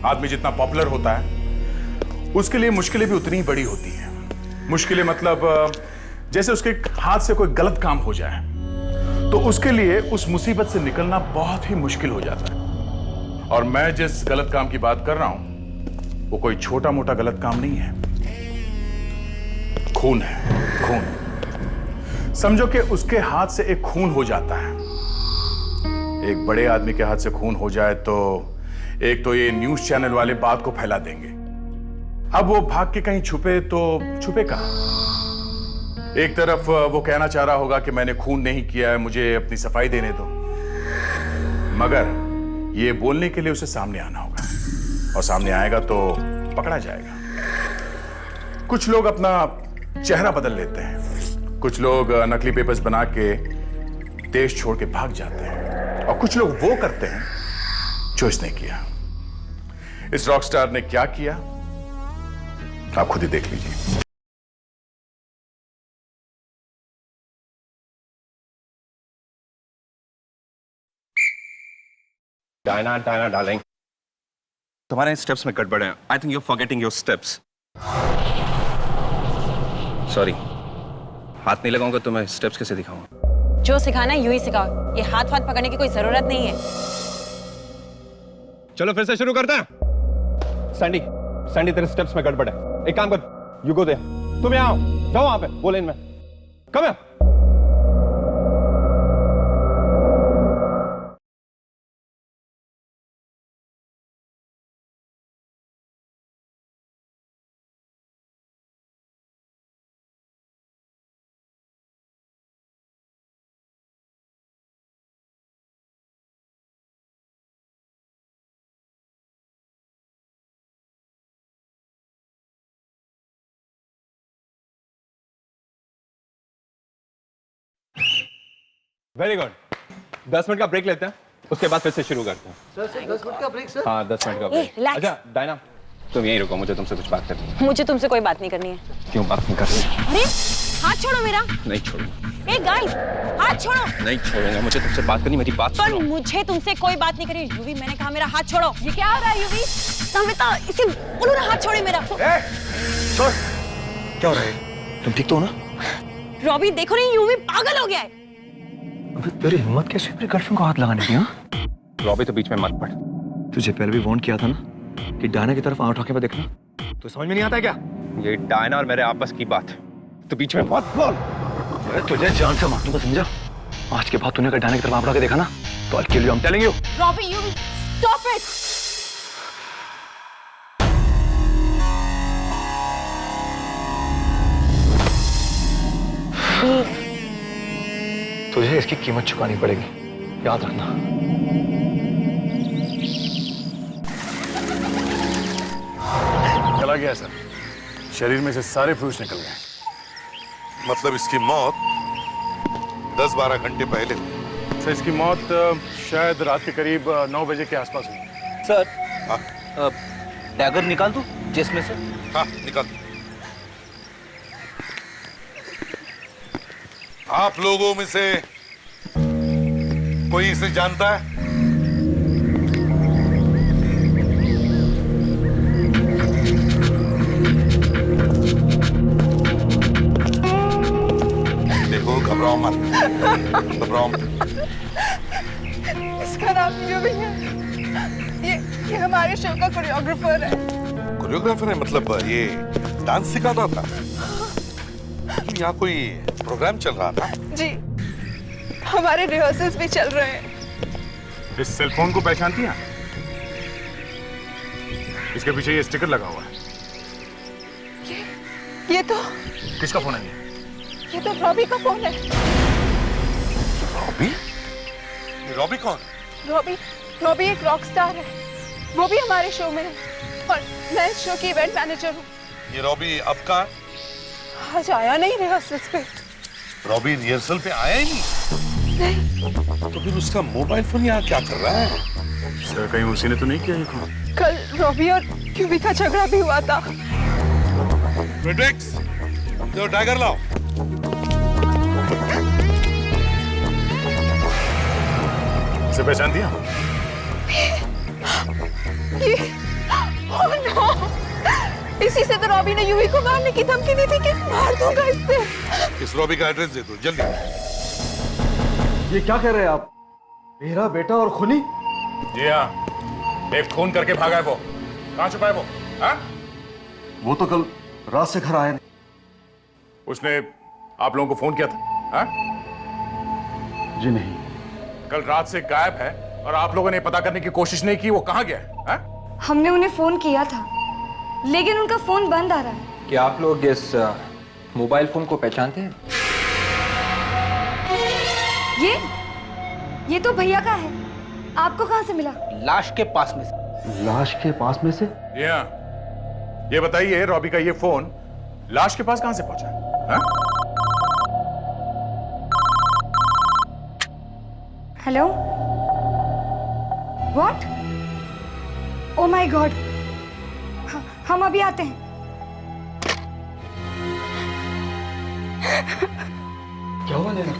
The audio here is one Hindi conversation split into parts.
आदमी जितना पॉपुलर होता है उसके लिए मुश्किलें भी उतनी ही बड़ी होती हैं। मुश्किलें मतलब जैसे उसके हाथ से कोई गलत काम हो जाए तो उसके लिए उस मुसीबत से निकलना बहुत ही मुश्किल हो जाता है। और मैं जिस गलत काम की बात कर रहा हूं वो कोई छोटा मोटा गलत काम नहीं है, खून है, खून। समझो कि उसके हाथ से एक खून हो जाता है। एक बड़े आदमी के हाथ से खून हो जाए तो एक तो ये न्यूज़ चैनल वाले बात को फैला देंगे। अब वो भाग के कहीं छुपे तो छुपे कहां? एक तरफ वो कहना चाह रहा होगा कि मैंने खून नहीं किया है, मुझे अपनी सफाई देने दो, मगर ये बोलने के लिए उसे सामने आना होगा और सामने आएगा तो पकड़ा जाएगा। कुछ लोग अपना चेहरा बदल लेते हैं, कुछ लोग नकली पेपर्स बना के देश छोड़ के भाग जाते हैं और कुछ लोग वो करते हैं जो इसने किया। इस रॉकस्टार ने क्या किया आप खुद ही देख लीजिए। डायना डार्लिंग, तुम्हारे स्टेप्स में गड़बड़ है। I think you are forgetting your steps. Sorry, हाथ नहीं लगाऊंगा तो मैं स्टेप्स कैसे दिखाऊंगा? जो सिखाना है यूं ही सिखाओ, ये हाथ वाथ पकड़ने की कोई जरूरत नहीं है। चलो फिर से शुरू करते हैं। सैंडी तेरे स्टेप्स में गड़बड़ है। एक काम कर, यू गो देयर, तुम यहाँ आओ, जाओ वहां पे वो लेन में, come here. Very good. 10 minute का ब्रेक लेते हैं, उसके बाद फिर से शुरू करते हैं। सर 10 मिनट का ब्रेक सर? हाँ 10 मिनट का ब्रेक। अच्छा डायना, तुम यहीं रुको, मुझे तुमसे कुछ बात करनी है। मुझे तुमसे कोई बात नहीं करनी है। क्यों बात नहीं करनी? अरे हाथ छोड़ो मेरा। नहीं छोड़ूंगा। ए गाइस, हाथ छोड़ो। नहीं छोड़ूंगा, मुझे तुमसे बात करनी, मेरी बात पर सुनो। मुझे तुमसे कोई बात नहीं करनी। यूवी, मैंने कहा मेरा हाथ छोड़ो। ये क्या हो रहा है यूवी? समिता, इसे बोलो ना हाथ छोड़े मेरा। छोड़। क्या हो रहा है? तुम ठीक तो हो ना? रॉबी देखो नहीं, यूवी पागल हो गया है। अबे तेरी हिम्मत कैसे मेरी गर्लफ्रेंड को हाथ लगाने की? हाँ रॉबी तो बीच में मत पड़। तुझे पहले भी वार्न किया था ना कि डायना की तरफ आंख उठा के देखना। तो समझ में नहीं आता है क्या? ये डायना और मेरे आपस की बात, तो बीच में मत बोल। तुझे जान से मार दूंगा, समझा? आज के बाद तूने अगर डायना की तरफ आंख उठा के देखा ना तो I'll kill you, I'm telling you। Robbie, UV, stop it. तुझे इसकी कीमत चुकानी पड़ेगी, याद रखना। चला गया सर, शरीर में से सारे फ्लूइड्स निकल गए। मतलब इसकी मौत 10-12 घंटे पहले? सर इसकी मौत शायद रात के करीब 9 बजे के आसपास हुई। सर डैगर निकाल दूं जिसमें से? हाँ निकाल। आप लोगों में से कोई इसे जानता है? देखो घबराओ मत, घबराओ मत। इसका नाम यूवी है। ये हमारे शो का कोरियोग्राफर है। कोरियोग्राफर है? मतलब ये डांस सिखाता था? यहाँ कोई प्रोग्राम चल रहा था? जी, हमारे रिहर्सल्स भी चल रहे हैं। इस सेलफोन को पहचानती हैं? इसके पीछे ये स्टिकर लगा हुआ है। ये तो किसका फोन है ये तो रॉबी का फोन है। रॉबी? रॉबी कौन? रॉबी एक रॉक स्टार है, वो भी हमारे शो में है और मैं इस शो की इवेंट मैनेजर हूँ। ये रॉबी अब का? आज आया नहीं रिहर्सल्स पे। रॉबी रिहर्सल पे आया ही नहीं? तो फिर उसका मोबाइल फोन यहाँ क्या कर रहा है? सर कहीं उसी ने तो नहीं किया ये फोन? कल रॉबी और यूवी का झगड़ा भी हुआ था। फ्रेडरिक्स, तो टाइगर लाओ। इसे पहचानती हैं? Oh no! इसी से तो रॉबी ने यूवी को मारने की धमकी दी थी कि मार दूंगा इससे। इस रॉबी का एड्रेस दे दो जल्दी। ये क्या कह रहे हैं आप? मेरा बेटा और खूनी? जी हाँ, एक खून करके भागा है वो। कहाँ छुपा है वो? हाँ? वो तो कल रात से घर आया नहीं। उसने आप लोगों को फोन किया था? हाँ? जी नहीं। कल रात से गायब है और आप लोगों ने पता करने की कोशिश नहीं की वो कहाँ गया है? हाँ? हमने उन्हें फोन किया था, लेकिन उनका फोन बंद आ रहा है। क्या आप लोग इस मोबाइल फोन को पहचानते हैं? ये तो भैया का है। आपको कहाँ से मिला? लाश के पास में से। लाश के पास में से? जी हाँ। ये बताइए रॉबी का ये फोन लाश के पास कहाँ से पहुंचा? हाँ? Hello? What? Oh my God! हम अभी आते हैं। क्या हुआ नैना?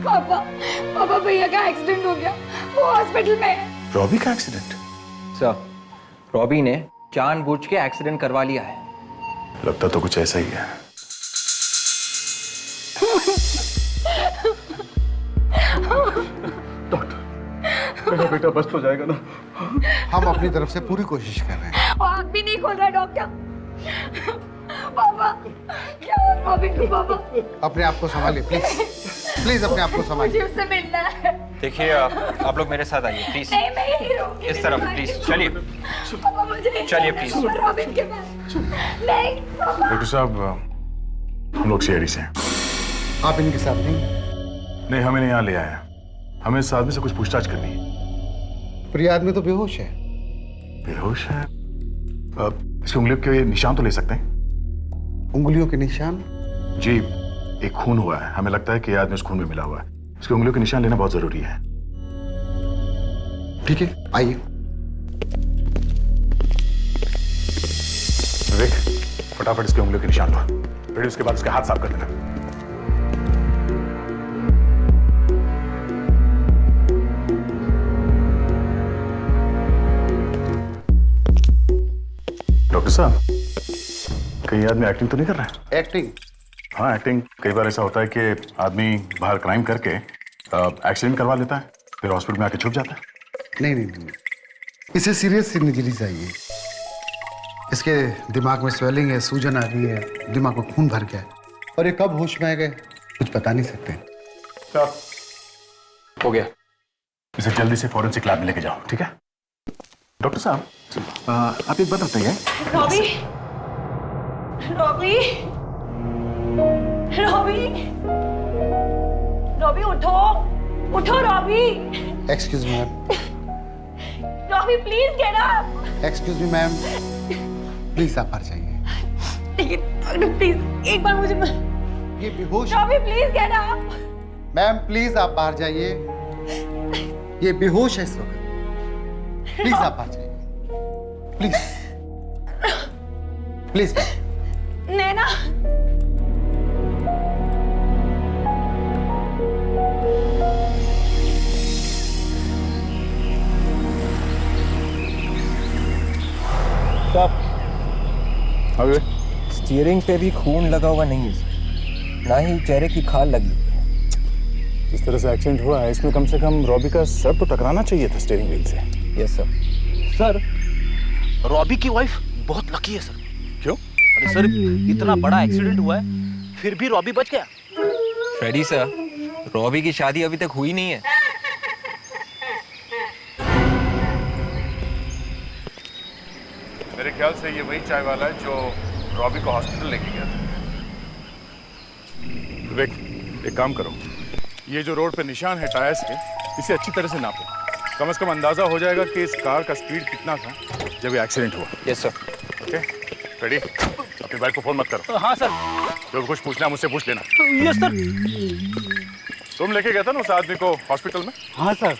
पापा भैया का एक्सीडेंट हो गया, वो हॉस्पिटल में है। रॉबी का एक्सीडेंट? सर, रॉबी ने जानबूझ के एक्सीडेंट करवा लिया है। लगता तो कुछ ऐसा ही है। मेरा बेटा बच हो जाएगा ना? हम अपनी तरफ से पूरी कोशिश कर रहे हैं। वो आँख भी नहीं खोल रहा डॉक्टर। पापा, क्या हुआ रॉबी को? पापा अपने आप को संभालिए प्लीज, प्लीज अपने आप को संभालिए। मुझे उससे मिलना है। देखिए आप लोग मेरे साथ आइए प्लीज। नहीं, मैं यहीं रहूंगी। इस तरफ प्लीज, चलिए। पापा मुझे चलिए, प्लीज। रॉबिन के पास। नहीं पापा। डॉक्टर साहब, हम लोग शेरी से हैं। आप इनके साथ नहीं? नहीं, हमें यहाँ ले आया। हमें इस आदमी से कुछ पूछताछ करनी है। प्रिया आदमी तो बेहोश है। बेहोश है? इसकी उंगलियों के निशान तो ले सकते हैं? उंगलियों के निशान? जी, एक खून हुआ है। हमें लगता है कि ये आदमी उस खून में मिला हुआ है। इसकी उंगलियों के निशान लेना बहुत जरूरी है। ठीक है, आइए। विवेक, फटाफट इसके उंगलियों के निशान लो, फिर उसके बाद उसके हाथ साफ कर देना। डॉक्टर साहब, कहीं आदमी एक्टिंग तो नहीं कर रहा है? एक्टिंग? हाँ, एक्टिंग। कई बार ऐसा होता है कि आदमी बाहर क्राइम करके एक्सीडेंट करवा लेता है, फिर हॉस्पिटल में आके छुप जाता है। नहीं नहीं नहीं, इसे सीरियस इंजरी चाहिए। इसके दिमाग में स्वेलिंग है, सूजन आ गई है, दिमाग में खून भर गया है, और ये कब होश में आ गए कुछ बता नहीं सकते। साहब, हो गया। इसे जल्दी से फॉरेंसिक लैब में लेके जाओ, ठीक है? डॉक्टर साहब, आप एक बात बताइए। रॉबी, रॉबी, रॉबी, रॉबी उठो, उठो Robbie. Excuse me ma'am. Robbie please get up. Excuse me ma'am, please आप बाहर जाइए। लेकिन प्लीज एक बार मुझे। ये बेहोश। Robbie please get up. Ma'am please आप बाहर जाइए, ये बेहोश है इस वक्त। प्लीज आप बाहर जाइए, प्लीज प्लीज। नैना, अबे स्टीयरिंग पे भी खून लगा हुआ नहीं है, ना ही चेहरे की खाल लगी। जिस तरह से एक्सीडेंट हुआ है, इसमें कम से कम रॉबी का सर तो टकराना चाहिए था स्टीयरिंग व्हील से। Yes sir. सर, रॉबी की वाइफ बहुत लकी है सर। क्यों? अरे सर, इतना बड़ा एक्सीडेंट हुआ है फिर भी रॉबी बच गया। फ्रेडी सर, रॉबी की शादी अभी तक हुई नहीं है। मेरे ख्याल से ये वही चाय वाला है जो रॉबी को हॉस्पिटल लेके गया था। विवेक, एक काम करो, ये जो रोड पे निशान है टायर्स के, इसे अच्छी तरह से नापो। कम से कम अंदाजा हो जाएगा कि इस कार का स्पीड कितना था जब ये एक्सीडेंट हुआ। Yes sir. Okay, ready? अपनी बाइक को फोन मत करो। हाँ सर। जो कुछ पूछना है मुझसे पूछ लेना। Yes sir. तुम लेके गया था ना उस आदमी को हॉस्पिटल में? हाँ सर।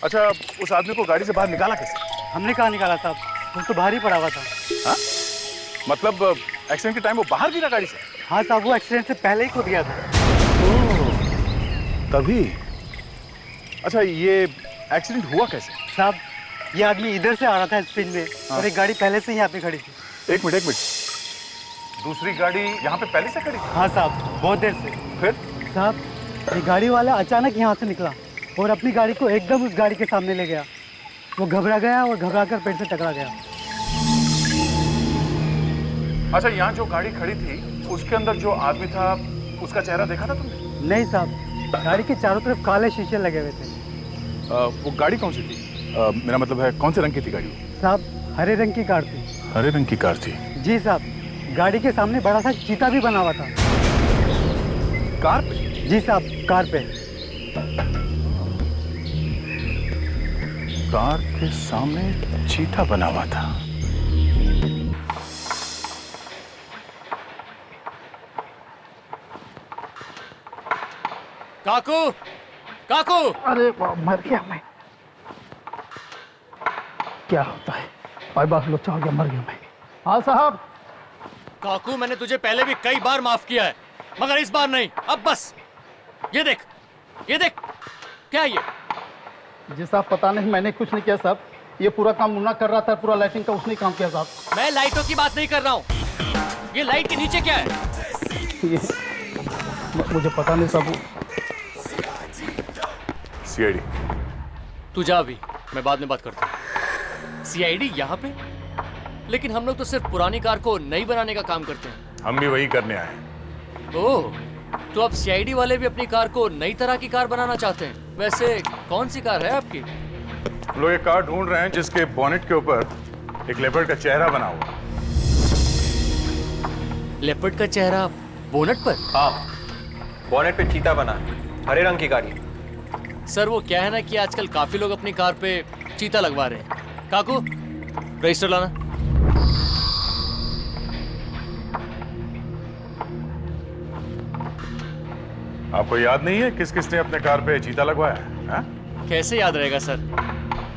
अच्छा, उस आदमी को गाड़ी से बाहर निकाला कैसे? हमने कहाँ निकाला था, वो तो बाहर ही पड़ा हुआ था। हाँ? मतलब एक्सीडेंट के टाइम वो बाहर गिरा गाड़ी से? हाँ साहब, वो एक्सीडेंट से पहले ही कूद गया था। तभी। अच्छा, ये एक्सीडेंट हुआ कैसे? साहब, ये आदमी इधर से आ रहा था स्पिन में और एक गाड़ी पहले से ही यहाँ पे खड़ी थी। एक मिनट दूसरी गाड़ी यहाँ पे पहले से खड़ी थी? हाँ साहब, बहुत देर से। फिर साहब, ये गाड़ी वाला अचानक यहाँ से निकला और अपनी गाड़ी को एकदम उस गाड़ी के सामने ले गया। वो घबरा गया और घबरा कर पेड़ से टकरा गया। अच्छा, यहाँ जो गाड़ी खड़ी थी उसके अंदर जो आदमी था उसका चेहरा देखा था तुमने? नहीं साहब, गाड़ी के चारों तरफ काले शीशे लगे हुए थे। वो गाड़ी कौन सी थी? मेरा मतलब है कौन से रंग की थी गाड़ी? साहब, हरे रंग की कार थी। हरे रंग की कार थी? जी साहब, गाड़ी के सामने बड़ा सा चीता भी बना हुआ था। कार पे? जी साहब, कार पे। कार के सामने चीता बना हुआ था। काकू, काकू! अरे मर गया मैं। क्या होता है? भाई बात लोचा हो गया, मर गया मैं। हाँ साहब। काकू, मैंने तुझे पहले भी कई बार माफ किया है, मगर इस बार नहीं। अब बस। ये देख, ये देख, क्या ये? जी साहब, पता नहीं, मैंने कुछ नहीं किया साहब। ये पूरा काम मुन्ना कर रहा था, पूरा लाइटिंग का उसने काम किया साहब। मैं लाइटों की बात नहीं कर रहा हूँ। ये लाइट के नीचे क्या है? ये मुझे पता नहीं साहब। सीआईडी। तू जा अभी, मैं बाद में बात करता हूँ। सीआईडी यहाँ पे? लेकिन हम लोग तो सिर्फ पुरानी कार को नई बनाने का काम करते हैं। हम भी वही करने आए हैं। ओह, तो अब सीआईडी वाले भी अपनी कार को नई तरह की कार बनाना चाहते हैं। वैसे कौन सी कार है आपकी? हम लोग एक कार ढूंढ रहे हैं जिसके बोनेट के ऊपर एक लेपर्ड का चेहरा बना हुआ। लेपर्ड का चेहरा बोनेट पर? हाँ, बोनेट पे चीता बना है, हरे रंग की गाड़ी। सर, वो क्या है ना कि आजकल काफी लोग अपनी कार पे चीता लगवा रहे हैं। काकू, रजिस्टर लाना। आपको याद नहीं है किस किसने अपने कार पे चीता लगवाया है? हाँ? कैसे याद रहेगा सर,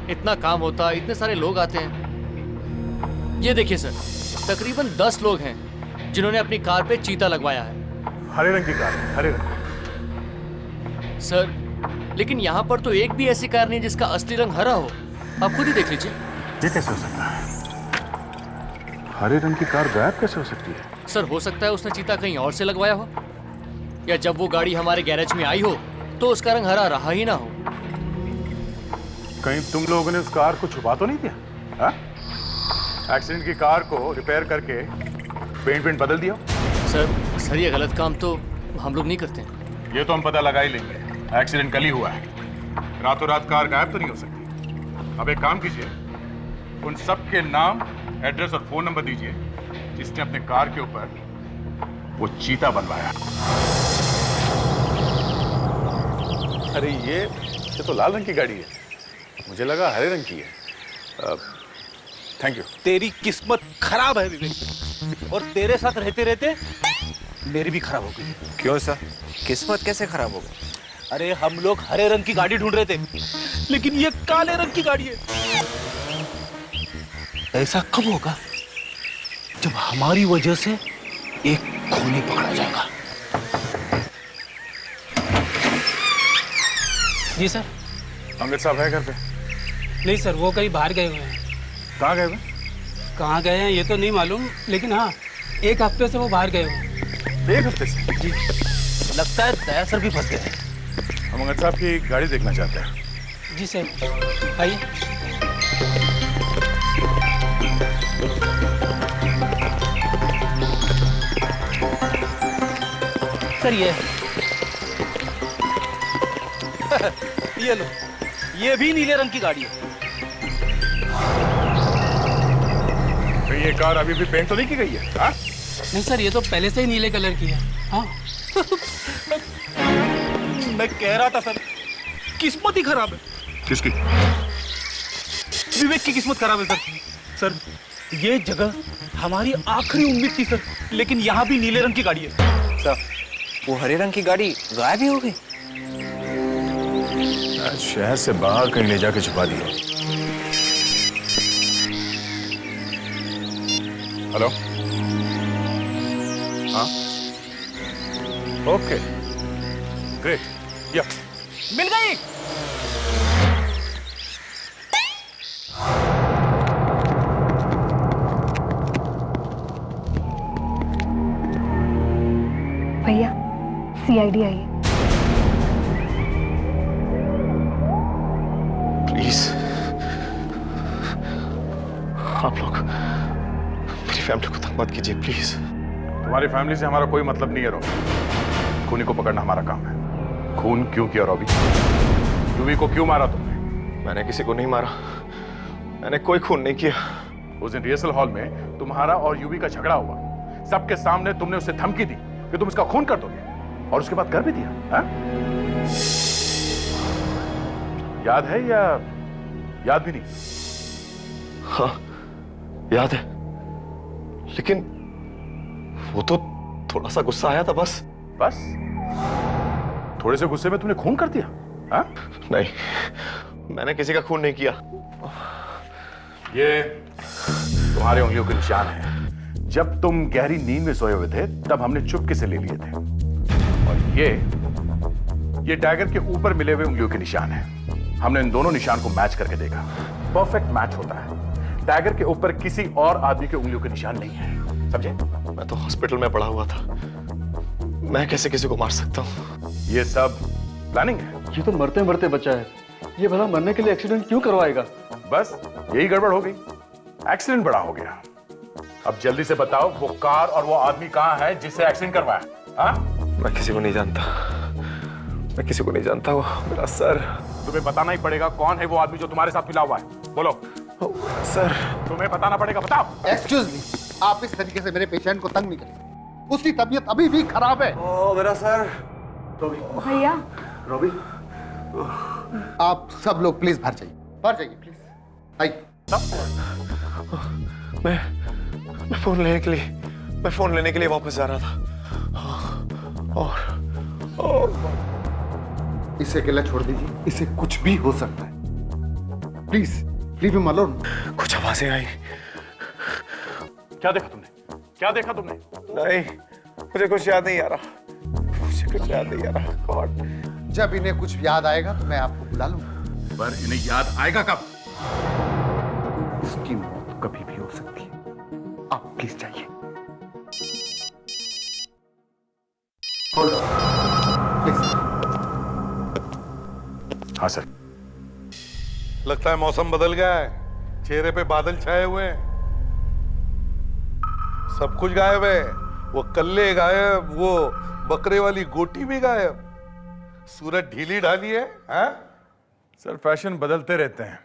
इतना काम होता है, इतने सारे लोग आते हैं। ये देखिए सर, तकरीबन 10 लोग हैं जिन्होंने अपनी कार पे चीता लगवाया है। हरे रंग की कार है, हरे रंग। सर, लेकिन यहाँ पर तो एक भी ऐसी कार नहीं जिसका असली रंग हरा हो। आप खुद ही देख लीजिए। ये कैसे हो सकता है? हरे रंग की कार गायब कैसे हो सकती है? सर, हो सकता है उसने चीता कहीं और से लगवाया हो, या जब वो गाड़ी हमारे गैरेज में आई हो तो उसका रंग हरा रहा ही ना हो। कहीं तुम लोगों ने उस कार को छुपा तो नहीं दिया? हाँ? एक्सीडेंट की कार को रिपेयर करके पेंट बदल दिया? सर, ये गलत काम तो हम लोग नहीं करते। ये तो हम पता लगा ही लेंगे। एक्सीडेंट कल ही हुआ है, रातों रात कार गायब तो नहीं हो सकती। अब एक काम कीजिए, उन सब के नाम, एड्रेस और फोन नंबर दीजिए जिसने अपने कार के ऊपर वो चीता बनवाया। अरे ये तो लाल रंग की गाड़ी है, मुझे लगा हरे रंग की है। Thank you. तेरी किस्मत खराब है विवेक, और तेरे साथ रहते रहते मेरी भी खराब हो गई। क्यों सर, किस्मत कैसे खराब हो गई? अरे, हम लोग हरे रंग की गाड़ी ढूंढ रहे थे, लेकिन ये काले रंग की गाड़ी है। ऐसा कब होगा जब हमारी वजह से एक खूनी पकड़ा जाएगा? जी सर। अंगद साहब है घर पे? नहीं सर, वो कहीं बाहर गए हुए हैं। कहाँ गए हुए? कहाँ गए हैं ये तो नहीं मालूम, लेकिन हाँ, 1 हफ्ते से वो बाहर गए हुए हैं। 1 हफ्ते से? जी। लगता है दया सर भी फंस गए। हम अंगद साहब की गाड़ी देखना चाहते हैं। जी सर, आइए। सर, ये लो, ये भी नीले रंग की गाड़ी है। तो ये कार अभी भी पेंट तो नहीं की गई है? हाँ? नहीं सर, ये तो पहले से ही नीले कलर की है। हाँ। मैं कह रहा था सर, किस्मत ही खराब है। किसकी? विवेक की किस्मत खराब है सर। सर, ये जगह हमारी आखिरी उम्मीद थी सर, लेकिन यहाँ भी नीले रंग की गाड़ी है। सर, वो हरे रंग की गाड़ी गायब ही हो गई। शहर से बाहर कहीं ले जाके छुपा दी हो। हेलो? हाँ? Okay, great. या मिल गई। सीआईडी आई है। प्लीज आप लोग मेरी फैमिली को तंग मत कीजिए प्लीज। तुम्हारी फैमिली से हमारा कोई मतलब नहीं है रॉबी। खूनी को पकड़ना हमारा काम है। खून क्यों किया रॉबी? यूवी को क्यों मारा तुमने? मैंने किसी को नहीं मारा, मैंने कोई खून नहीं किया। उस दिन रिहर्सल हॉल में तुम्हारा और यूवी का झगड़ा हुआ। सबके सामने तुमने उसे धमकी दी कि तुम इसका खून कर दोगे, और उसके बाद कर भी दिया। हा? याद है या याद भी नहीं? हाँ याद है, लेकिन वो तो थोड़ा सा गुस्सा आया था बस। बस थोड़े से गुस्से में तुमने खून कर दिया? हा? नहीं, मैंने किसी का खून नहीं किया। ये तुम्हारे उंगलियों के निशान हैं। जब तुम गहरी नींद में सोए हुए थे तब हमने चुपके से ले लिए थे। और ये डैगर के ऊपर मिले हुए उंगलियों के निशान हैं। हमने इन दोनों निशान को मैच करके देखा। परफेक्ट मैच होता है। डैगर के ऊपर किसी और आदमी के उंगलियों के निशान नहीं है, समझे? मैं तो हॉस्पिटल में पड़ा हुआ था, मैं कैसे किसी को मार सकता हूँ? ये सब प्लानिंग है। ये तो मरते मरते बचा है, ये भला मरने के लिए एक्सीडेंट क्यों करवाएगा? बस यही गड़बड़ हो गई, एक्सीडेंट बड़ा हो गया। अब जल्दी से बताओ वो कार और वो आदमी कहाँ है जिससे एक्सीडेंट करवाया? हाँ? मैं किसी को नहीं जानता, मैं किसी को नहीं जानता। वो मेरा सर। तुम्हें बताना ही पड़ेगा कौन है वो आदमी जो तुम्हारे साथ मिला हुआ है। बोलो। सर तुम्हें बताना पड़ेगा, बताओ। एक्सक्यूज मी, आप इस तरीके से मेरे पेशेंट को तंग नहीं करें। उसकी तबीयत अभी भी खराब है। ओ मेरा सर। भैया रॉबी, आप सब लोग प्लीज बाहर जाइए प्लीज। आइए। मैं फोन लेने के लिए वापस जा रहा था। और इसे अकेला छोड़ दीजिए, इसे कुछ भी हो सकता है। Please leave him alone. कुछ आवाजें आई। क्या देखा तुमने? क्या देखा तुमने? नहीं, मुझे कुछ याद नहीं आ रहा, मुझे कुछ याद नहीं आ रहा। गॉड, जब इन्हें कुछ याद आएगा तो मैं आपको बुला लूंगा। पर इन्हें याद आएगा कब? उसकी मौत कभी भी हो सकती है। आप प्लीज जाइए। प्लीज। हाँ सर। लगता है मौसम बदल गया है, चेहरे पे बादल छाए हुए हैं, सब कुछ गायब है। वो कल्ले गायब, वो बकरे वाली गोटी भी गायब, सूरज ढीली ढाली है। हाँ? सर फैशन बदलते रहते हैं।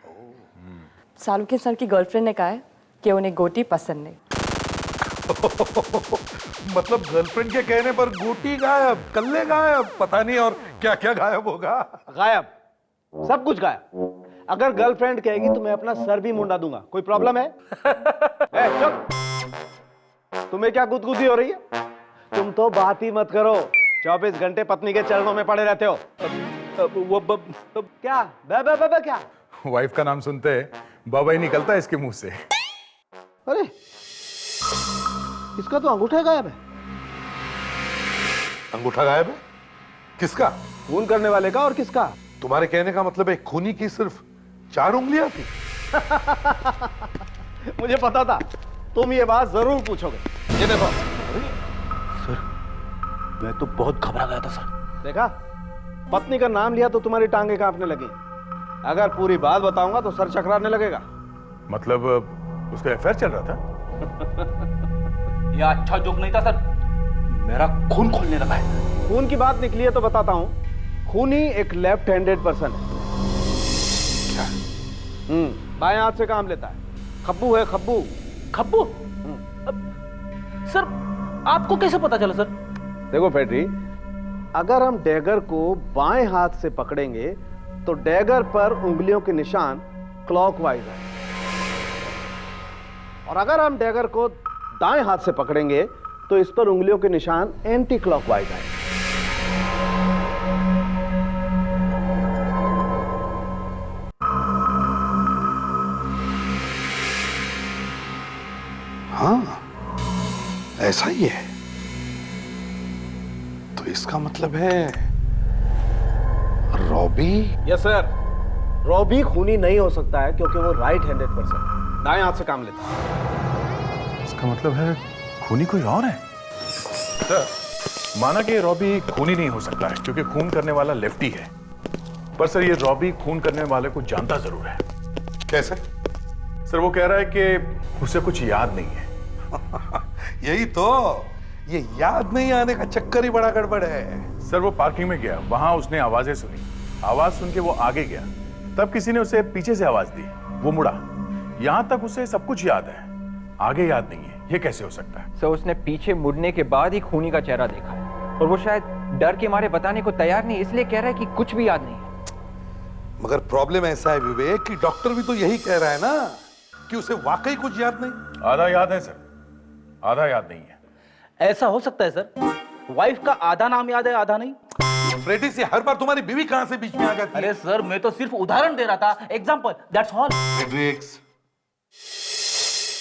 सालू सर की गर्लफ्रेंड ने कहा है कि उन्हें गोटी पसंद नहीं। मतलब गर्लफ्रेंड के कहने पर गोटी गायब, कल्ले गायब, पता नहीं और क्या क्या गायब होगा। गायब, सब कुछ गायब। अगर गर्लफ्रेंड कहेगी तो मैं अपना सर भी मुंडा दूंगा। कोई प्रॉब्लम है? चुप। तुम्हें क्या गुदगुदी हो रही है? तुम तो बात ही मत करो, 24 घंटे पत्नी के चरणों में पड़े रहते हो। क्या क्या? वाइफ का नाम सुनते बाबा ही निकलता है इसके मुंह से। अरे इसका तो अंगूठा गायब है। अंगूठा गायब है? किसका? खून करने वाले का। और किसका? तुम्हारे कहने का मतलब है खूनी की सिर्फ 4 उंगलियां थी? मुझे पता था तुम ये बात जरूर पूछोगे। ये देखो। सर मैं तो बहुत घबरा गया था सर। देखा, पत्नी का नाम लिया तो तुम्हारी टांगे कांपने लगी। अगर पूरी बात बताऊंगा तो सर चकराने लगेगा। मतलब उसका अफेयर चल रहा था? ये अच्छा जोक नहीं था सर, मेरा खून खोलने लगा है। खून की बात निकली है तो बताता हूं। खूनी एक लेफ्ट हैंडेड पर्सन है। क्या? बाएं हाथ से काम लेता है। खब्बू है, खब्बू। खब्बू? सर आपको कैसे पता चला सर? देखो फेड्री, अगर हम डैगर को बाएं हाथ से पकड़ेंगे तो डैगर पर उंगलियों के निशान क्लॉकवाइज है, और अगर हम डैगर को दाएं हाथ से पकड़ेंगे तो इस पर उंगलियों के निशान एंटी क्लॉकवाइज है। हाँ, ऐसा ही है। तो इसका मतलब है रॉबी? यस सर, रॉबी खूनी नहीं हो सकता है क्योंकि वो राइट हैंडेड पर्सन, दाएं हाथ से काम लेता है। इसका मतलब है खूनी कोई और है? सर, माना कि रॉबी खूनी नहीं हो सकता है क्योंकि खून करने वाला लेफ्टी है, पर सर ये रॉबी खून करने वाले को जानता जरूर है। कैसे? सर वो कह रहा है कि उसे कुछ याद नहीं है। यही तो, ये याद नहीं आने का चक्कर ही बड़ा गड़बड़ है। सर वो पार्किंग में गया, वहां उसने आवाजें सुनी, आवाज सुन के वो आगे गया, तब किसी ने उसे पीछे से आवाज दी, वो मुड़ा, यहां तक उसे सब कुछ याद है, आगे याद नहीं है। ये कैसे हो सकता है? सर उसने पीछे मुड़ने के बाद ही खूनी का चेहरा देखा है और वो शायद डर के मारे बताने को तैयार नहीं, इसलिए कह रहा है कि कुछ भी याद नहीं है। मगर प्रॉब्लम ऐसा है विवेक कि डॉक्टर भी तो यही कह रहा है ना कि उसे वाकई कुछ याद नहीं। आधा याद है सर, आधा याद नहीं है। ऐसा हो सकता है सर, वाइफ का आधा नाम याद है आधा नहीं। फ्रेडी से हर बार तुम्हारी बीवी कहां से बीच में आ जाती है? अरे सर मैं तो सिर्फ उदाहरण दे रहा था, एग्जांपल, दैट्स ऑल। फ्रेडरिक्स,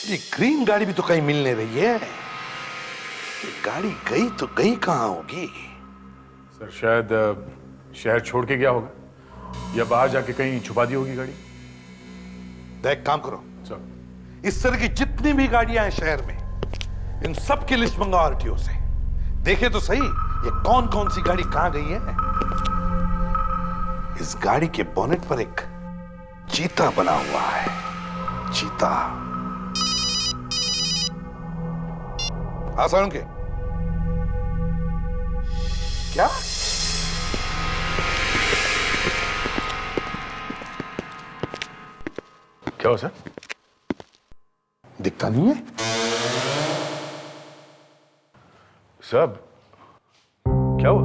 ये ग्रीन गाड़ी भी तो कहीं मिल नहीं रही है। ये गाड़ी गई तो गई कहां होगी? सर शायद शहर छोड़ के गया होगा या बाहर जाके कहीं छुपा दी होगी गाड़ी। देख, काम करो, सर इस तरह की जितनी भी गाड़ियां हैं शहर में, इन सब की लिस्ट मंगाओ आरटीओ से। देखे तो सही ये कौन कौन सी गाड़ी कहां गई है। इस गाड़ी के बोनेट पर एक चीता बना हुआ है, चीता। आसान के क्या? क्या हो सर? दिखता नहीं है सब? क्या हुआ?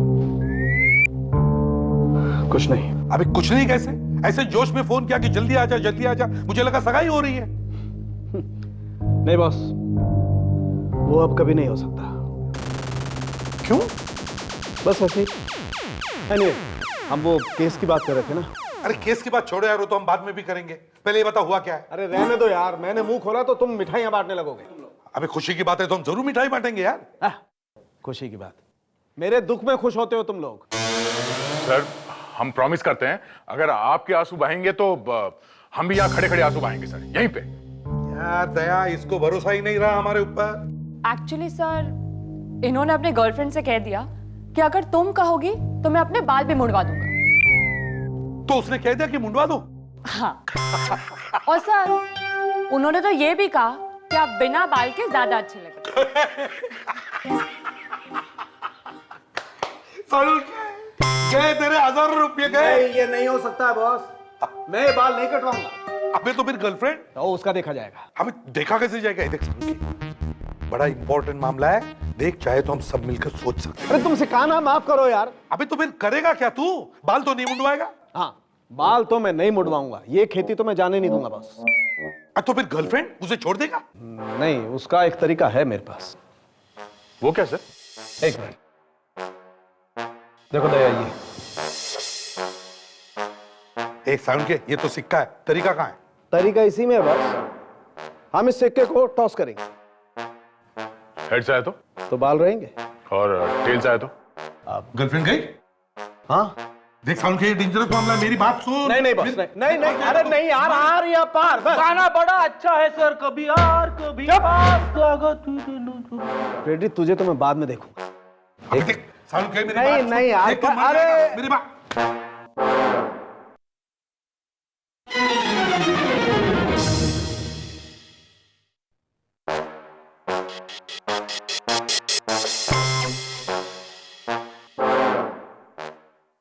कुछ नहीं। अभी कुछ नहीं कैसे? ऐसे जोश में फोन किया कि जल्दी आ जा, जल्दी आ जा, मुझे लगा सगाई हो रही है। नहीं बॉस, वो अब कभी नहीं हो सकता। क्यों? बस ऐसे ही। Anyway, हम वो केस की बात कर रहे थे ना। अरे केस की बात छोड़ो यार, वो तो हम बाद में भी करेंगे, पहले ये बता हुआ क्या है। अरे रहने दो यार, मैंने मुंह खोला तो तुम मिठाइयां बांटने लगोगे। अबे खुशी की बात है तो हम जरूर मिठाई बांटेंगे यार। खुशी की बात, मेरे दुख में खुश होते हो तुम लोग। सर हम प्रॉमिस करते हैं अगर आपके आंसू बहेंगे तो हम भी यहाँ खड़े खड़े आंसू बहाएंगे सर, यहीं पे। यार दया, इसको भरोसा ही नहीं रहा हमारे ऊपर। एक्चुअली सर, इन्होंने अपने गर्लफ्रेंड से कह दिया कि अगर तुम कहोगी तो मैं अपने बाल भी मुड़वा दूंगा। तो उसने कह दिया कि मुंडवा दो? हाँ। और सर उन्होंने तो ये भी कहा कि आप बिना बाल के ज्यादा अच्छे लगते। गए तेरे 1000 रुपये गए। ये नहीं हो सकता है बॉस, मैं बाल नहीं कटवाऊंगा। अबे तो फिर गर्लफ्रेंड? तो उसका देखा जाएगा। हमें देखा कैसे जाएगा? देख, बड़ा इंपॉर्टेंट मामला है, देख चाहे तो हम सब मिलकर सोच सकते हैं। अरे तुमसे कहा ना, माफ करो यार। अबे तो फिर करेगा क्या तू? बाल तो नहीं मुंडवाएगा? हाँ, बाल तो मैं नहीं मुड़वाऊंगा, ये खेती तो मैं जाने नहीं दूंगा बॉस। तो फिर गर्लफ्रेंड उसे छोड़ देगा? नहीं, उसका एक तरीका है मेरे पास। वो क्या सर? एक मिनट, देखो दया, ये एक साउंड के, ये तो सिक्का है, तरीका कहाँ है? तरीका इसी में है बॉस, हम इस सिक्के को टॉस करेंगे। हेड से आए तो बाल रहेंगे, और टेल से आए तो? गर्लफ्रेंड गई? हाँ देख साउंड के, ये डेंजरस मामला है, मेरी बात सुन। नहीं नहीं बॉस, नहीं नहीं, अरे नहीं यार, आर या पार, गाना बड़ा अच्छा है सर, कभी आर कभी पार। रेडी, तुझे तो मैं बाद में देखूंगा। देख साउंड के, मेरी नहीं बात नहीं यार, देख, तू मर अरे जाएगा, मेरी बात।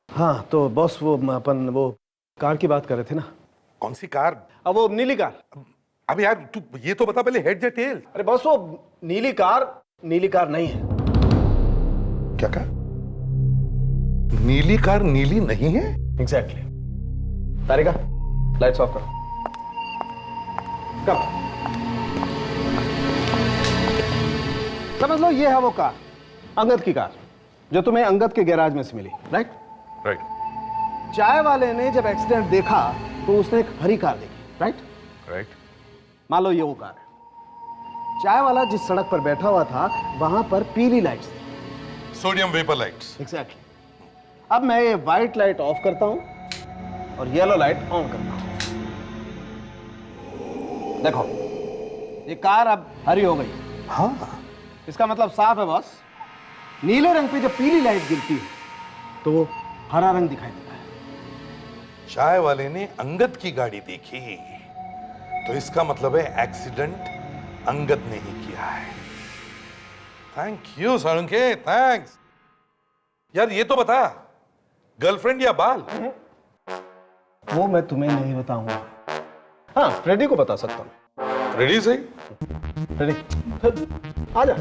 हाँ तो बॉस, वो अपन वो कार की बात कर रहे थे ना। कौन सी कार? अब वो नीली कार। अब यार तू ये तो बता पहले, हेड या टेल? अरे बॉस, वो नीली कार नहीं है। क्या कहा? नीली कार नीली नहीं है? एग्जैक्टली। तारिका, लाइट्स ऑफ करो। कब समझ लो, ये है वो कार, अंगद की कार, जो तुम्हें अंगद के गैराज में से मिली, राइट? राइट। चाय वाले ने जब एक्सीडेंट देखा तो उसने एक हरी कार देखी, राइट? राइट। मान लो ये वो कार है। चाय वाला जिस सड़क पर बैठा हुआ था वहां पर पीली लाइट्स थी, सोडियम वेपर लाइट्स। एग्जैक्टली। अब मैं ये व्हाइट लाइट ऑफ करता हूं और येलो लाइट ऑन करता हूं। देखो, ये कार अब हरी हो गई। हाँ, इसका मतलब साफ है बॉस, नीले रंग पे जब पीली लाइट गिरती है तो वो हरा रंग दिखाई देता है। चाय वाले ने अंगद की गाड़ी देखी, तो इसका मतलब है एक्सीडेंट अंगद ने ही किया है। Thank you Salunkhe, thanks. यार ये तो बता, गर्लफ्रेंड या बाल? वो मैं तुम्हें नहीं बताऊंगा। हाँ, फ्रेडी को बता सकता हूँ। रेडी सही? फ्रेडी, आ जा।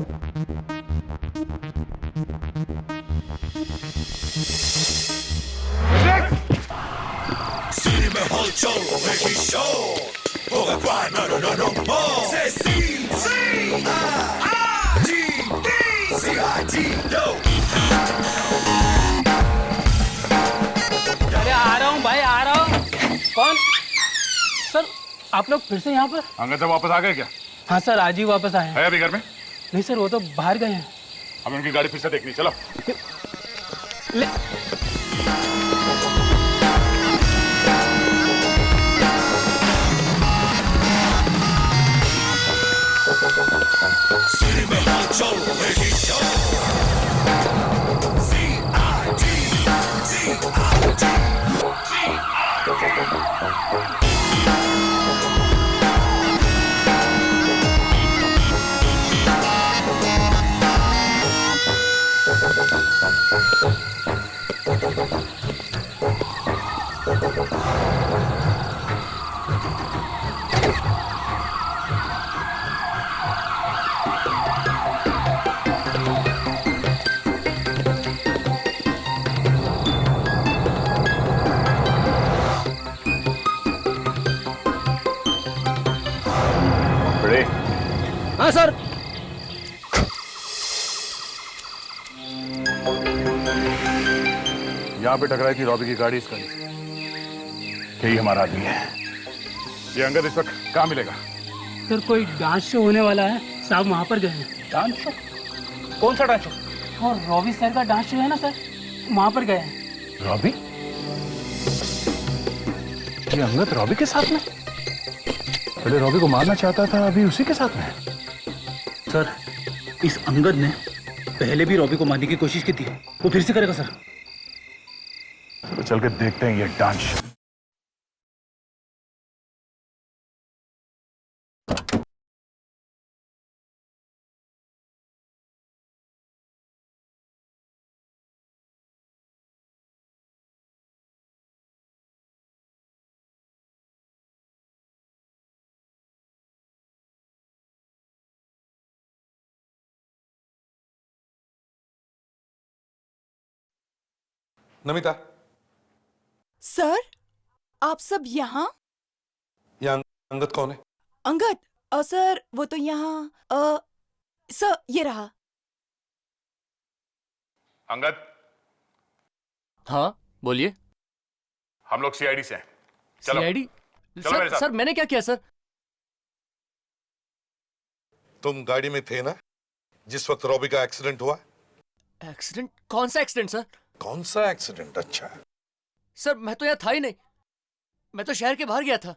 अरे आ रहा हूँ भाई, आ रहा हूँ। कौन? सर आप लोग फिर से यहाँ पर? अंगद से वापस आ गए क्या? हाँ सर, आज ही वापस आए हैं। है अभी घर में? नहीं सर, वो तो बाहर गए हैं। हमें उनकी गाड़ी फिर से देखनी, चलो। ले हाँ सर। यहाँ पे टकराई थी रॉबी की गाड़ी, इसका यही हमारा आदमी है। ये अंगद इस वक्त कहाँ मिलेगा? सर कोई डांस शो होने वाला है, साहब वहाँ पर गए हैं। Dance show? कौन सा डांस शो? और रॉबी सर का डांस शो है ना सर, वहाँ पर गए हैं। रॉबी? ये अंगद रॉबी के साथ में? पहले रॉबी को मारना चाहता था, अभी उसी के साथ में। सर इस अंगद ने पहले भी रॉबी को मारने की कोशिश की थी, वो फिर से करेगा सर। तो चल के देखते हैं ये डांस शो। नमिता, सर आप सब यहाँ? ये अंगद कौन है? अंगद? सर वो तो यहाँ सर ये रहा। अंगद? हाँ बोलिए। हम लोग सीआईडी से हैं। चलो। सीआईडी? चलो मेरे साथ। सर मैंने क्या किया सर? तुम गाड़ी में थे ना जिस वक्त रॉबी का एक्सीडेंट हुआ? एक्सीडेंट? कौन सा एक्सीडेंट सर? कौन सा एक्सीडेंट? अच्छा सर मैं तो यहाँ था ही नहीं, मैं तो शहर के बाहर गया था।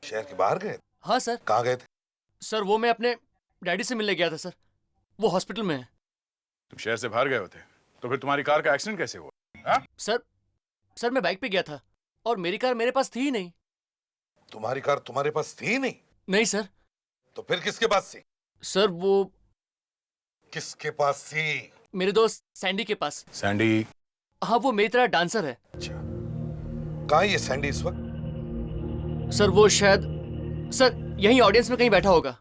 शहर के बाहर गए? हाँ सर। कहाँ गए थे? सर वो मैं अपने डैडी से मिलने गया था सर, वो हॉस्पिटल में है। तुम शहर से बाहर गए होते तो फिर तुम्हारी कार का एक्सीडेंट कैसे हुआ? हा? सर मैं बाइक पे गया था और मेरी कार मेरे पास थी ही नहीं। तुम्हारी कार तुम्हारे पास थी नहीं? नहीं सर। तो फिर किसके पास थी? सर वो किसके पास थी? मेरे दोस्त सैंडी के पास। सैंडी? हाँ वो मेरी तरह डांसर है। अच्छा, कहाँ है ये सैंडी इस वक्त? सर वो शायद सर यहीं ऑडियंस में कहीं बैठा होगा।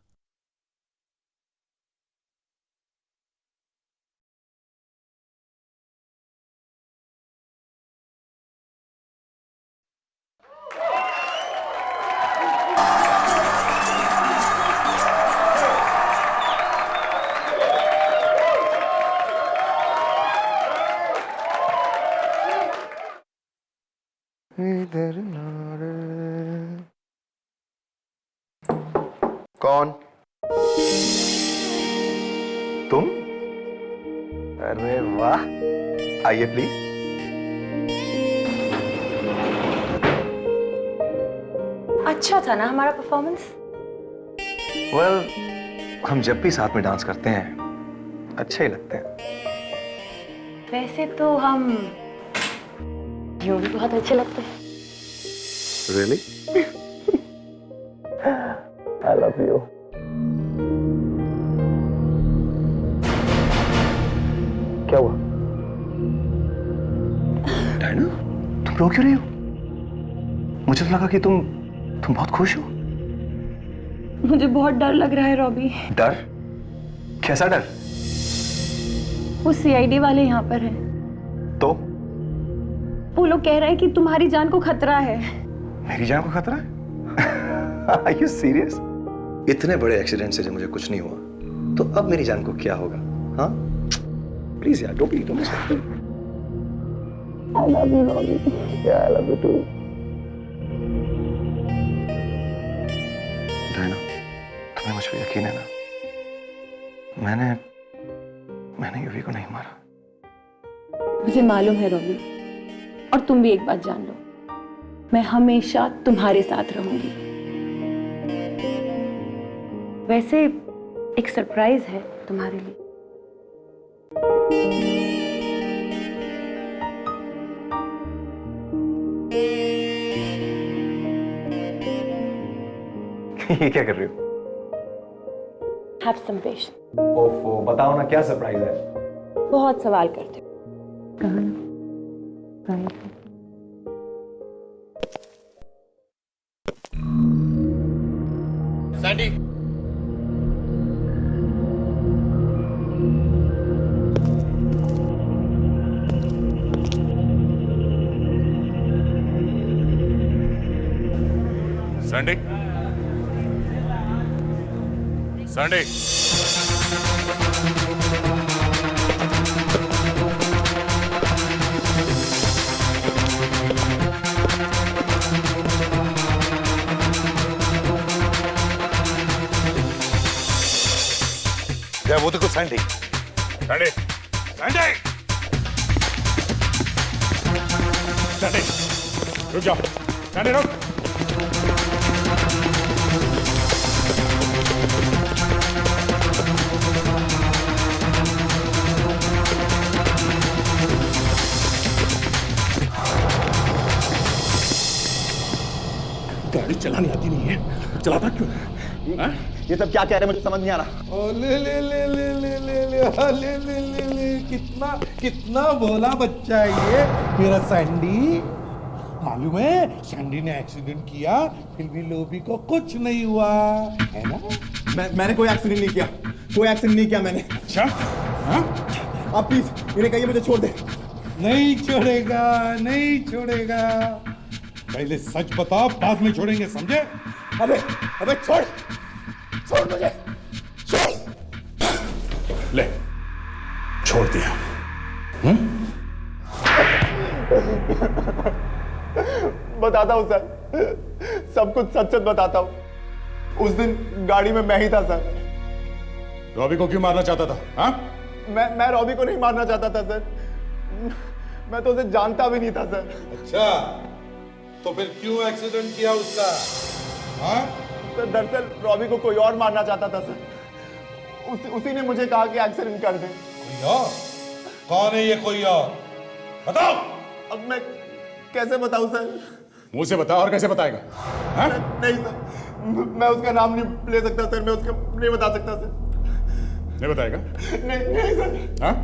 कौन? तुम? अरे वाह, आइए प्लीज। अच्छा था ना हमारा परफॉर्मेंस? वेल, हम जब भी साथ में डांस करते हैं अच्छे ही लगते हैं। वैसे तो हम यूं भी बहुत अच्छे लगते हैं। रियली? I love you. क्या हुआ? डायना, तुम रो क्यों रही हो? मुझे तो लगा कि तुम बहुत खुश हो। मुझे बहुत डर लग रहा है रॉबी। डर? कैसा डर? वो सीआईडी वाले यहाँ पर हैं। तो? वो लोग कह रहे हैं कि तुम्हारी जान को खतरा है। मेरी जान को खतरा है? Are you serious? इतने बड़े एक्सीडेंट से जब मुझे कुछ नहीं हुआ, तो अब मेरी जान को क्या होगा? हाँ? प्लीज यार, don't be sorry. I love you, Robbie. Yeah, I love you too. Diana, तुम्हें मुझ पे यकीन है ना? मैंने यूवी को नहीं मारा। मुझे मालूम है रॉबी, और तुम भी एक बात जान लो, मैं हमेशा तुम्हारे साथ रहूंगी। वैसे एक सरप्राइज है तुम्हारे लिए। ये क्या कर रही हो? Have some patience. ओफो, बताओ ना क्या सरप्राइज है? बहुत सवाल करते हो। कहाँ ना? सैंडी, सैंडी, सैंडी, वो देखो सैंडी। सैंडी, सैंडी, सैंडी, रुक जाओ। सैंडी रुक। गाड़ी चलानी आती नहीं है, चलाता क्यों है? ये सब क्या कह रहे हैं मुझे समझ नहीं आ रहा। ओ ले ले ले ले ले ले ले हाँ, ले ले ले ले कितना कितना भोला बच्चा है ये मेरा सैंडी। मालूम है सैंडी ने एक्सीडेंट किया, फिर भी लोबी को कुछ नहीं हुआ है ना। मैंने कोई एक्सीडेंट नहीं किया, कोई एक्सीडेंट नहीं किया मैंने। अच्छा, हाँ? आप प्लीज इन्हें कहिए मुझे छोड़ दे। नहीं छोड़ेगा, नहीं छोड़ेगा। पहले सच बता, बाद में छोड़ेंगे, समझे? अबे अबे छोड़ छोड़ मुझे, छोड़। ले, छोड़ दिया। बताता हूँ सर, सब कुछ सच सच बताता हूँ। उस दिन गाड़ी में मैं ही था सर। रॉबी को क्यों मारना चाहता था? हाँ? मैं रॉबी को नहीं मारना चाहता था सर, मैं तो उसे जानता भी नहीं था सर। अच्छा, तो फिर क्यों एक्सीडेंट किया उसका? हाँ? सर दरअसल रॉबी को कोई और मारना चाहता था सर, उसी ने मुझे कहा कि एक्सीडेंट कर दे। कोई और? कौन है ये कोई और? बताओ। अब मैं कैसे बताऊं सर? मुंह से बता। और कैसे बताएगा? हाँ? नहीं सर, मैं उसका नाम नहीं ले सकता सर, मैं उसका नहीं बता सकता सर। नहीं बताएगा? नहीं सर। हाँ?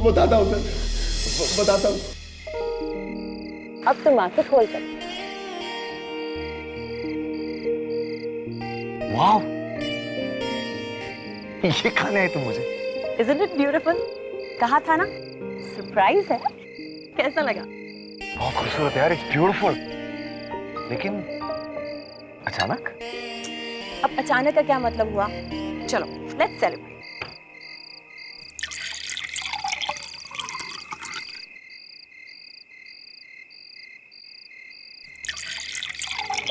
बताता हूँ सर, बताता हूँ। अब तुम आंखें खोल सकते। वाह, ये खाने है तुम मुझे। Isn't it beautiful? कहा था ना, सरप्राइज है। कैसा लगा? बहुत खूबसूरत यार, इट्स ब्यूटीफुल। लेकिन अचानक? अब अचानक का क्या मतलब हुआ? चलो, लेट्स सेलिब्रेट।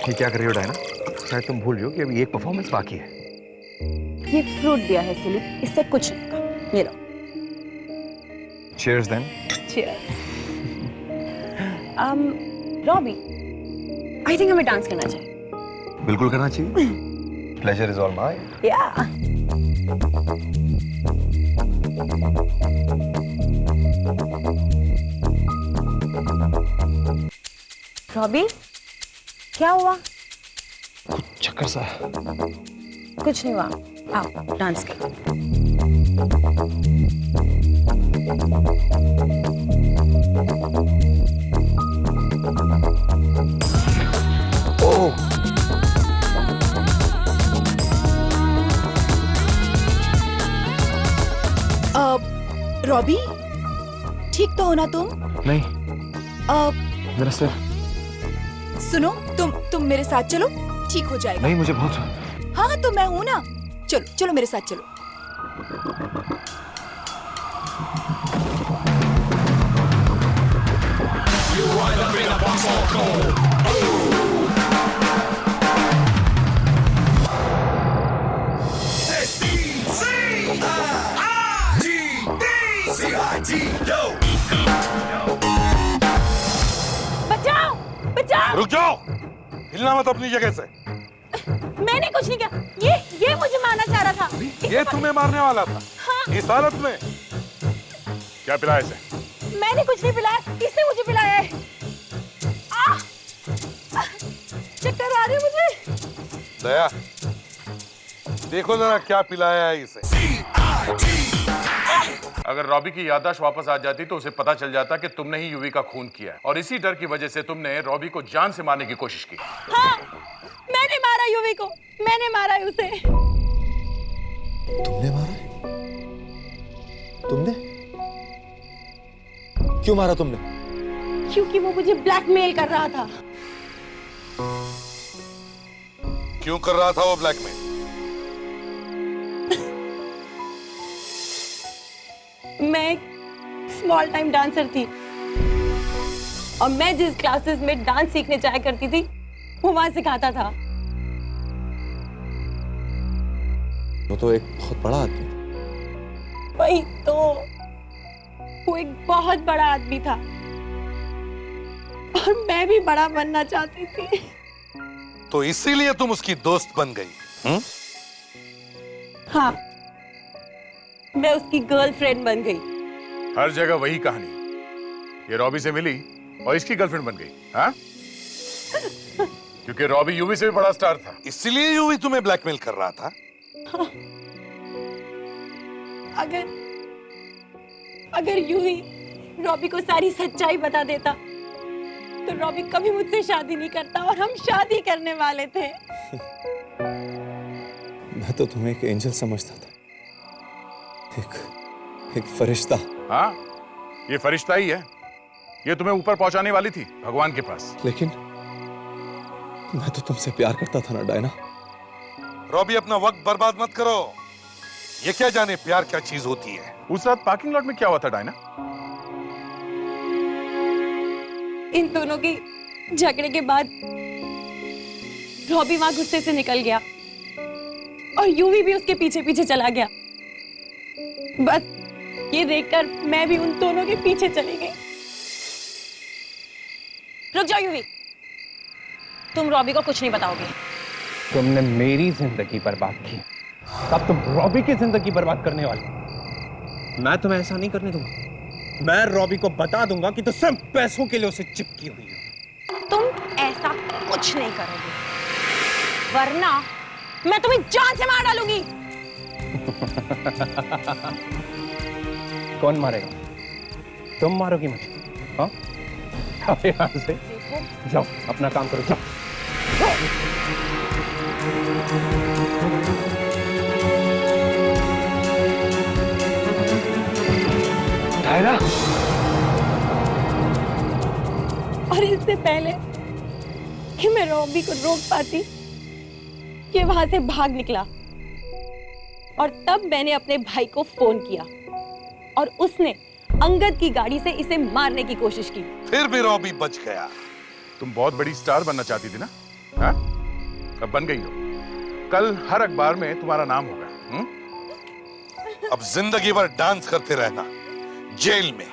ये क्या कर रही हो डायना? शायद तुम भूल रही हो कि अभी एक परफॉर्मेंस बाकी है। ये फ्रूट दिया है सिली, इससे कुछ नहीं होगा। ये लो। Cheers then. Cheers. Robbie, I think हमें डांस करना चाहिए। बिल्कुल करना चाहिए। Pleasure is all mine. Yeah. Robbie, क्या हुआ? कुछ चक्कर सा। कुछ नहीं हुआ, आओ डांस करो। ओह, रॉबी, ठीक तो हो ना तुम? नहीं, मेरा सिर। सुनो, तुम मेरे साथ चलो, ठीक हो जाएगा। नहीं, मुझे बहुत। हाँ तो मैं हूँ ना, चलो चलो मेरे साथ चलो। बचाओ, बचाओ! रुक जाओ, हिलना मत अपनी जगह से। मैंने कुछ नहीं किया, ये मुझे मारना चाह रहा था। ये तुम्हें मारने वाला था। हाँ। इस हालत में क्या पिलाया इसे? मैंने कुछ नहीं पिलाया, इसने मुझे पिलाया है। चक्कर आ रहे मुझे। दया, देखो जरा क्या पिलाया है इसे। अगर रॉबी की याददाश्त वापस आ जाती तो उसे पता चल जाता कि तुमने ही यूवी का खून किया है और इसी डर की वजह से तुमने रॉबी को जान से मारने की कोशिश की। हाँ, मैंने मारा यूवी को, मैंने मारा है उसे। तुमने मारा? तुमने? क्यों मारा तुमने? क्योंकि वो मुझे ब्लैकमेल कर रहा था। क्यों कर रहा था वो ब्लैकमेल? मैं एक स्मॉल टाइम डांसर थी और मैं जिस क्लासेस में डांस सीखने जाया करती थी वो वहां सिखाता था। वो तो एक बहुत बड़ा आदमी था। वही तो, वो एक बहुत बड़ा आदमी था और मैं भी बड़ा बनना चाहती थी। तो इसीलिए तुम उसकी दोस्त बन गई? हाँ, मैं उसकी गर्लफ्रेंड बन गई। हर जगह वही कहानी, ये रॉबी से मिली और इसकी गर्लफ्रेंड बन गई। हाँ? क्योंकि रॉबी यूवी से भी बड़ा स्टार था। इसलिए यूवी तुम्हें ब्लैकमेल कर रहा था? हाँ। अगर यूवी रॉबी को सारी सच्चाई बता देता तो रॉबी कभी मुझसे शादी नहीं करता और हम शादी करने वाले थे। मैं तो तुम्हें एक एंजल समझता था, एक फरिश्ता। हाँ, ये फरिश्ता ही है। ये तुम्हें ऊपर पहुंचाने वाली थी भगवान के पास। लेकिन मैं तो तुमसे प्यार करता था ना डायना। रॉबी, अपना वक्त बर्बाद मत करो। ये क्या जाने प्यार क्या चीज होती है। उस रात पार्किंग लॉट में क्या हुआ था डायना? इन दोनों के झगड़े के बाद रॉबी वहां गुस्से से निकल गया और यूवी भी उसके पीछे पीछे चला गया। बस ये देखकर मैं भी उन दोनों के पीछे चली गई। रुक जाओ यूवी, तुम रॉबी को कुछ नहीं बताओगे। तुमने मेरी जिंदगी बर्बाद की, अब तुम रॉबी की जिंदगी बर्बाद करने वाली। मैं तुम्हें ऐसा नहीं करने दूंगा। मैं रॉबी को बता दूंगा कि तुम सिर्फ पैसों के लिए उसे चिपकी हुई हो। तुम ऐसा कुछ नहीं करोगे, वरना मैं तुम्हें जान से मार डालूंगी। कौन मारेगा? तुम मारोगी मुझे? हाँ? अब यहाँ से जाओ, अपना काम करो, जाओ। डायना! और इससे पहले कि मैं रॉबी को रोक पाती, ये वहां से भाग निकला और तब मैंने अपने भाई को फोन किया और उसने अंगद की गाड़ी से इसे मारने की कोशिश की। फिर भी रॉबी बच गया। तुम बहुत बड़ी स्टार बनना चाहती थी ना? हाँ? अब बन गई हो। कल हर अखबार में तुम्हारा नाम होगा। अब जिंदगी भर डांस करते रहना जेल में।